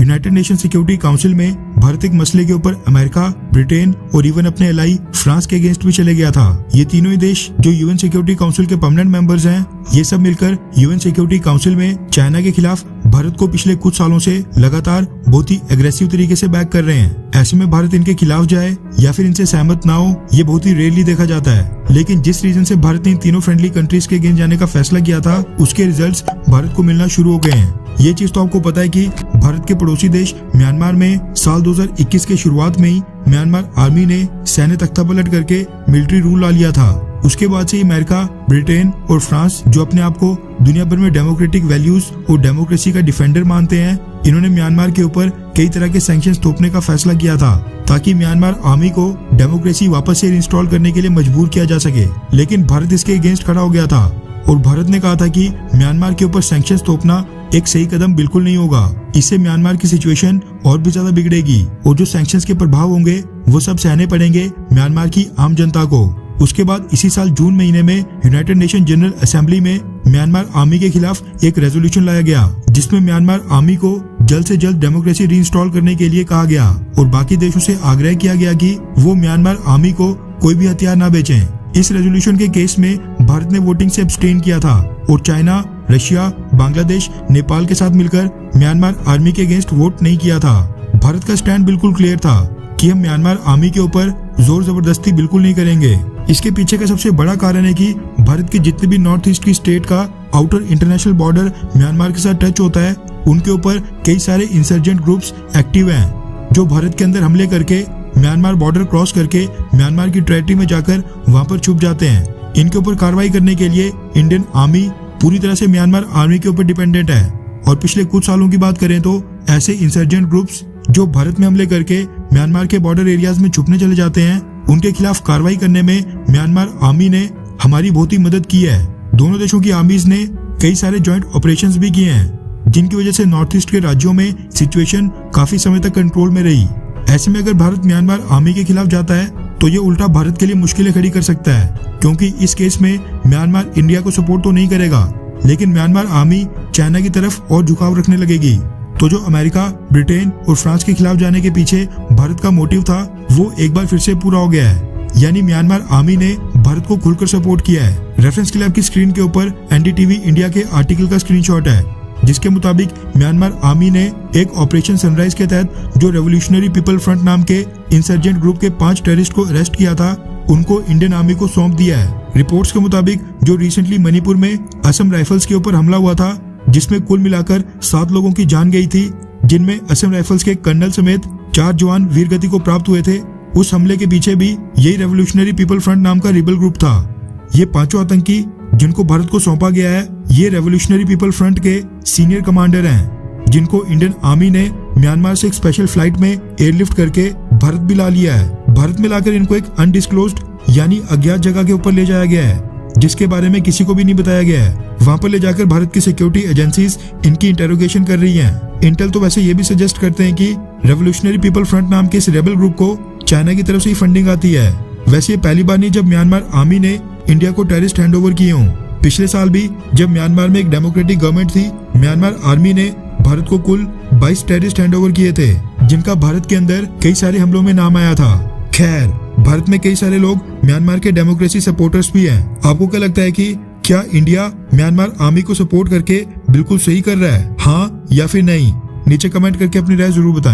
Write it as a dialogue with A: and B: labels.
A: United nation security council में भारत एक मसले के ऊपर अमेरिका, ब्रिटेन और इवन अपने एलाई फ्रांस के अगेंस्ट भी चले गया था। ये तीनों ही देश जो यूएन सिक्योरिटी काउंसिल के परमानेंट मेंबर्स हैं, ये सब मिलकर यूएन सिक्योरिटी काउंसिल में चाइना के खिलाफ भारत को पिछले कुछ सालों से लगातार बहुत ही एग्रेसिव तरीके से बैक कर रहे हैं। ऐसे में भारत इनके खिलाफ जाए या फिर इनसे सहमत ना हो, ये बहुत ही रेयरली देखा जाता है। लेकिन जिस रीजन से भारत ने इन तीनों फ्रेंडली कंट्रीज के अगेंस्ट जाने का फैसला किया था, उसके रिजल्ट्स भारत को मिलना शुरू हो गए हैं। ये चीज तो आपको पता है कि भारत के पड़ोसी देश म्यांमार में साल 2021 के शुरुआत में ही म्यांमार आर्मी ने सैन्य तख्तापलट करके मिलिट्री रूल ला लिया था। उसके बाद से अमेरिका, ब्रिटेन और फ्रांस, जो अपने आप को दुनिया भर में डेमोक्रेटिक वैल्यूज और डेमोक्रेसी का डिफेंडर मानते हैं, इन्होंने म्यांमार के ऊपर कई तरह के सैंक्शंस थोपने का फैसला किया था ताकि म्यांमार आर्मी को डेमोक्रेसी वापस से इंस्टॉल करने के लिए मजबूर किया जा सके। लेकिन भारत इसके अगेंस्ट खड़ा हो गया था और भारत ने कहा था कि म्यांमार के ऊपर सैंक्शंस थोपना एक सही कदम बिल्कुल नहीं होगा। इससे म्यांमार की सिचुएशन और भी ज्यादा बिगड़ेगी और जो सैंक्शंस के प्रभाव होंगे वो सब सहने पड़ेंगे म्यांमार की आम जनता को। उसके बाद इसी साल जून महीने में यूनाइटेड नेशन जनरल असेंबली में म्यांमार आर्मी के खिलाफ एक रेजोल्यूशन लाया गया, जिसमें म्यांमार आर्मी को जल्द से जल्द डेमोक्रेसी रीइंस्टॉल करने के लिए कहा गया और बाकी देशों से आग्रह किया गया कि वो म्यांमार आर्मी को कोई भी हथियार न बेचें। इस रेजोल्यूशन के केस में भारत ने वोटिंग से अब्सटेन किया था और चाइना, रशिया, बांग्लादेश, नेपाल के साथ मिलकर म्यांमार आर्मी के अगेंस्ट वोट नहीं किया था। भारत का स्टैंड बिल्कुल क्लियर था कि हम म्यांमार आर्मी के ऊपर जोर जबरदस्ती बिल्कुल नहीं करेंगे। इसके पीछे का सबसे बड़ा कारण है कि भारत के जितने भी नॉर्थ ईस्ट की स्टेट का आउटर इंटरनेशनल बॉर्डर म्यांमार के साथ टच होता है, उनके ऊपर कई सारे इंसर्जेंट ग्रुप्स एक्टिव हैं, जो भारत के अंदर हमले करके म्यांमार बॉर्डर क्रॉस करके म्यांमार की टेरिटरी में जाकर वहां पर छुप जाते हैं। इनके ऊपर कार्रवाई करने के लिए इंडियन आर्मी पूरी तरह से म्यांमार आर्मी के ऊपर डिपेंडेंट है और पिछले कुछ सालों की बात करें तो ऐसे इंसर्जेंट ग्रुप्स जो भारत में हमले करके म्यांमार के बॉर्डर एरियाज में छुपने चले जाते हैं, उनके खिलाफ कार्रवाई करने में म्यांमार आर्मी ने हमारी बहुत ही मदद की है। दोनों देशों की आर्मीज ने कई सारे जॉइंट ऑपरेशंस भी किए हैं, जिनकी वजह से नॉर्थ ईस्ट के राज्यों में सिचुएशन काफी समय तक कंट्रोल में रही। ऐसे में अगर भारत म्यांमार आर्मी के खिलाफ जाता है तो ये उल्टा भारत के लिए मुश्किलें खड़ी कर सकता है, क्योंकि इस केस में म्यांमार इंडिया को सपोर्ट तो नहीं करेगा, लेकिन म्यांमार आर्मी चाइना की तरफ और झुकाव रखने लगेगी। तो जो अमेरिका, ब्रिटेन और फ्रांस के खिलाफ जाने के पीछे भारत का मोटिव था, वो एक बार फिर से पूरा हो गया है। यानी म्यांमार आर्मी ने भारत को खुलकर सपोर्ट किया है। रेफरेंस के लिए आपकी स्क्रीन के ऊपर एनडीटीवी इंडिया के आर्टिकल का स्क्रीनशॉट है, जिसके मुताबिक म्यांमार आर्मी ने एक ऑपरेशन सनराइज के तहत जो रेवोल्यूशनरी पीपल फ्रंट नाम के इंसर्जेंट ग्रुप के 5 टेररिस्ट को अरेस्ट किया था, उनको इंडियन आर्मी को सौंप दिया है। रिपोर्ट्स के मुताबिक जो रिसेंटली मणिपुर में असम राइफल्स के ऊपर हमला हुआ था, जिसमें कुल मिलाकर 7 लोगों की जान गई थी, जिनमें असम राइफल्स के कर्नल समेत 4 जवान वीरगति को प्राप्त हुए थे, उस हमले के पीछे भी यही रेवोल्यूशनरी पीपल फ्रंट नाम का रिबल ग्रुप था। ये 5 आतंकी जिनको भारत को सौंपा गया है, ये रेवोल्यूशनरी पीपल फ्रंट के सीनियर कमांडर हैं, जिनको इंडियन आर्मी ने म्यांमार से एक स्पेशल फ्लाइट में एयरलिफ्ट करके भारत भी ला लिया है। भारत में लाकर इनको एक अनडिस्क्लोज्ड यानी अज्ञात जगह के ऊपर ले जाया गया है, जिसके बारे में किसी को भी नहीं बताया गया है। वहां पर ले जाकर भारत की सिक्योरिटी एजेंसीज इनकी इंटेरोगेशन कर रही हैं। इंटेल तो वैसे ये भी सजेस्ट करते हैं कि रेवोल्यूशनरी पीपल फ्रंट नाम के इस रेबल ग्रुप को चाइना की तरफ से ही फंडिंग आती है। वैसे ये पहली बार नहीं जब म्यांमार आर्मी ने इंडिया को टेररिस्ट हैंडओवर किए हों। पिछले साल भी जब म्यांमार में एक डेमोक्रेटिक गवर्नमेंट थी, म्यांमार आर्मी ने भारत को कुल 22 टेररिस्ट हैंडओवर किए थे, जिनका भारत के अंदर कई सारे हमलों में नाम आया था। खैर, भारत में कई सारे लोग म्यांमार के डेमोक्रेसी सपोर्टर्स भी हैं। आपको क्या लगता है कि क्या इंडिया म्यांमार आर्मी को सपोर्ट करके बिल्कुल सही कर रहा है, हाँ या फिर नहीं? नीचे कमेंट करके अपनी राय जरूर बताएं।